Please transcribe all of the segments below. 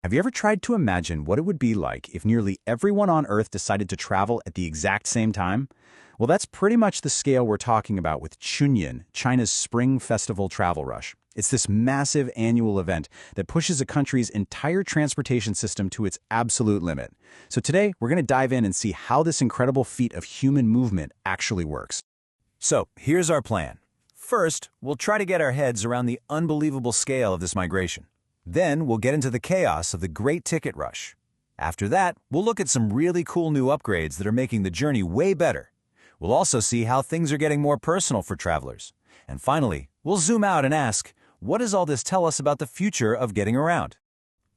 Have you ever tried to imagine what it would be like if nearly everyone on Earth decided to travel at the exact same time? Well, that's pretty much the scale we're talking about with Chunyun, China's Spring Festival travel rush. It's this massive annual event that pushes a country's entire transportation system to its absolute limit. So today, we're going to dive in and see how this incredible feat of human movement actually works. So, here's our plan. First, we'll try to get our heads around the unbelievable scale of this migration. Then, we'll get into the chaos of the Great Ticket Rush. After that, we'll look at some really cool new upgrades that are making the journey way better. We'll also see how things are getting more personal for travelers. And finally, we'll zoom out and ask, what does all this tell us about the future of getting around?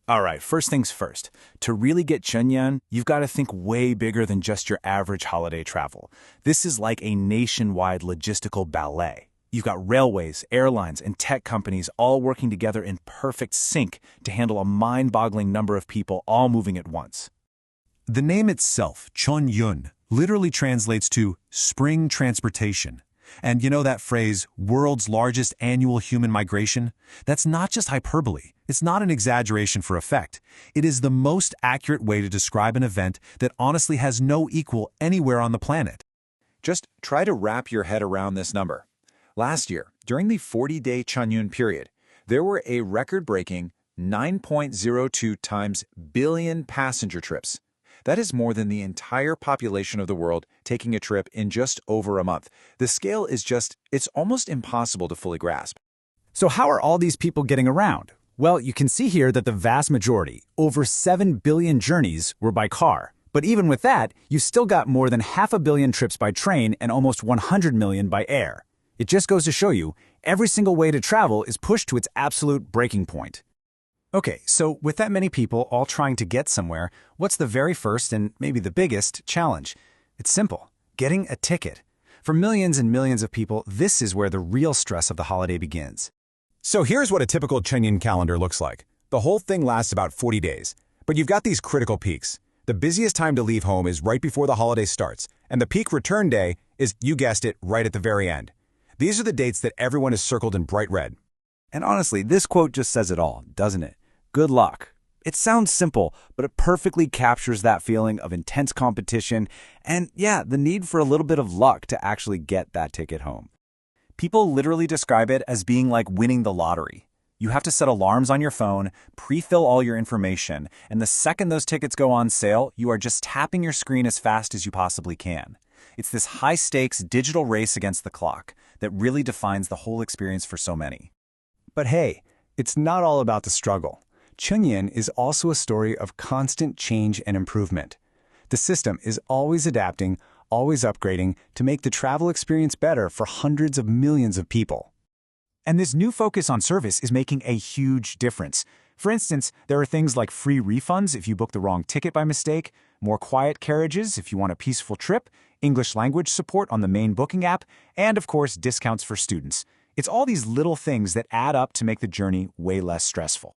All right, first things first. To really get Chunyun, you've got to think way bigger than just your average holiday travel. This is like a nationwide logistical ballet. You've got railways, airlines, and tech companies all working together in perfect sync to handle a mind-boggling number of people all moving at once. The name itself, Chunyun, literally translates to spring transportation. And you know that phrase, world's largest annual human migration? That's not just hyperbole. It's not an exaggeration for effect. It is the most accurate way to describe an event that honestly has no equal anywhere on the planet. Just try to wrap your head around this number. Last year, during the 40-day Chunyun period, there were a record-breaking 9.02 times billion passenger trips. That is more than the entire population of the world taking a trip in just over a month. The scale is it's almost impossible to fully grasp. So how are all these people getting around? Well, you can see here that the vast majority, over 7 billion journeys, were by car. But even with that, you still got more than 500 million trips by train and almost 100 million by air. It just goes to show you, every single way to travel is pushed to its absolute breaking point. Okay, so with that many people all trying to get somewhere, what's the very first and maybe the biggest challenge? It's simple, getting a ticket. For millions and millions of people, this is where the real stress of the holiday begins. So here's what a typical Chunyun calendar looks like. The whole thing lasts about 40 days, but you've got these critical peaks. The busiest time to leave home is right before the holiday starts, and the peak return day is, you guessed it, right at the very end. These are the dates that everyone has circled in bright red. And honestly, this quote just says it all, doesn't it? Good luck. It sounds simple, but it perfectly captures that feeling of intense competition and, yeah, the need for a little bit of luck to actually get that ticket home. People literally describe it as being like winning the lottery. You have to set alarms on your phone, pre-fill all your information, and the second those tickets go on sale, you are just tapping your screen as fast as you possibly can. It's this high-stakes digital race against the clock that really defines the whole experience for so many. But hey, it's not all about the struggle. Chunyun is also a story of constant change and improvement. The system is always adapting, always upgrading to make the travel experience better for hundreds of millions of people. And this new focus on service is making a huge difference. For instance, there are things like free refunds if you book the wrong ticket by mistake, more quiet carriages if you want a peaceful trip, English language support on the main booking app, and of course, discounts for students. It's all these little things that add up to make the journey way less stressful.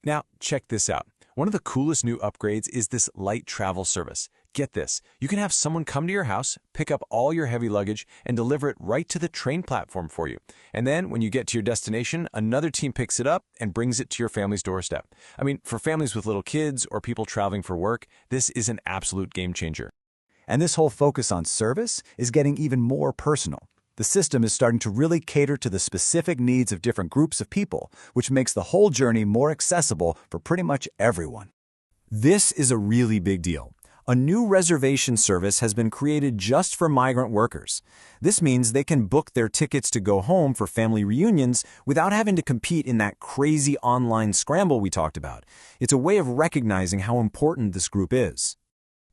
Now, check this out. One of the coolest new upgrades is this light travel service. Get this, you can have someone come to your house, pick up all your heavy luggage, and deliver it right to the train platform for you. And then, when you get to your destination, another team picks it up and brings it to your family's doorstep. I mean, for families with little kids or people traveling for work, this is an absolute game changer. And this whole focus on service is getting even more personal. The system is starting to really cater to the specific needs of different groups of people, which makes the whole journey more accessible for pretty much everyone. This is a really big deal. A new reservation service has been created just for migrant workers. This means they can book their tickets to go home for family reunions without having to compete in that crazy online scramble we talked about. It's a way of recognizing how important this group is.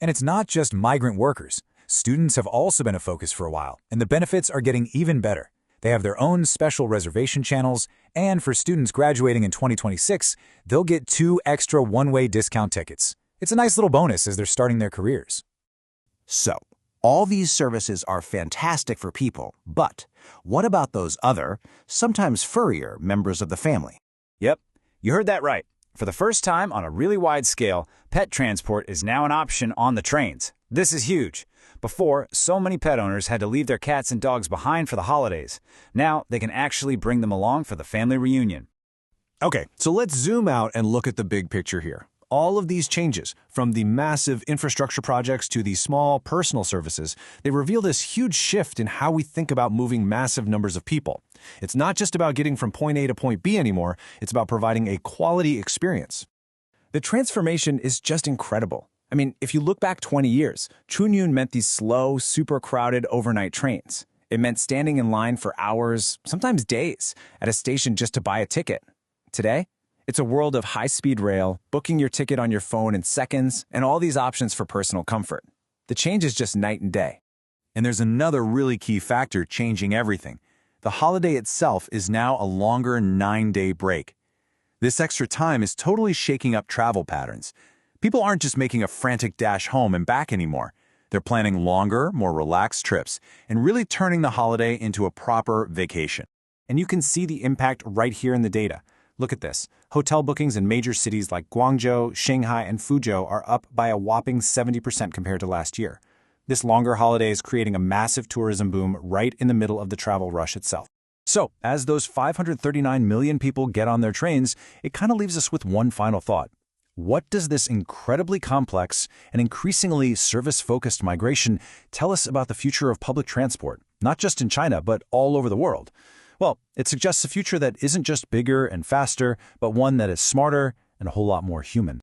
And it's not just migrant workers. Students have also been a focus for a while, and the benefits are getting even better. They have their own special reservation channels, and for students graduating in 2026, they'll get 2 extra one-way discount tickets. It's a nice little bonus as they're starting their careers. So, all these services are fantastic for people, but what about those other, sometimes furrier members of the family? Yep, you heard that right. For the first time on a really wide scale, pet transport is now an option on the trains. This is huge. Before, so many pet owners had to leave their cats and dogs behind for the holidays. Now, they can actually bring them along for the family reunion. Okay, so let's zoom out and look at the big picture here. All of these changes, from the massive infrastructure projects to the small personal services, they reveal this huge shift in how we think about moving massive numbers of people. It's not just about getting from point A to point B anymore, it's about providing a quality experience. The transformation is just incredible. I mean, if you look back 20 years, Chunyun meant these slow, super crowded overnight trains. It meant standing in line for hours, sometimes days, at a station just to buy a ticket. Today, it's a world of high-speed rail, booking your ticket on your phone in seconds, and all these options for personal comfort. The change is just night and day. And there's another really key factor changing everything. The holiday itself is now a longer 9-day break. This extra time is totally shaking up travel patterns. People aren't just making a frantic dash home and back anymore. They're planning longer, more relaxed trips and really turning the holiday into a proper vacation. And you can see the impact right here in the data. Look at this. Hotel bookings in major cities like Guangzhou, Shanghai, and Fuzhou are up by a whopping 70% compared to last year. This longer holiday is creating a massive tourism boom right in the middle of the travel rush itself. So, as those 539 million people get on their trains, it kind of leaves us with one final thought. What does this incredibly complex and increasingly service-focused migration tell us about the future of public transport, not just in China, but all over the world? Well, it suggests a future that isn't just bigger and faster, but one that is smarter and a whole lot more human.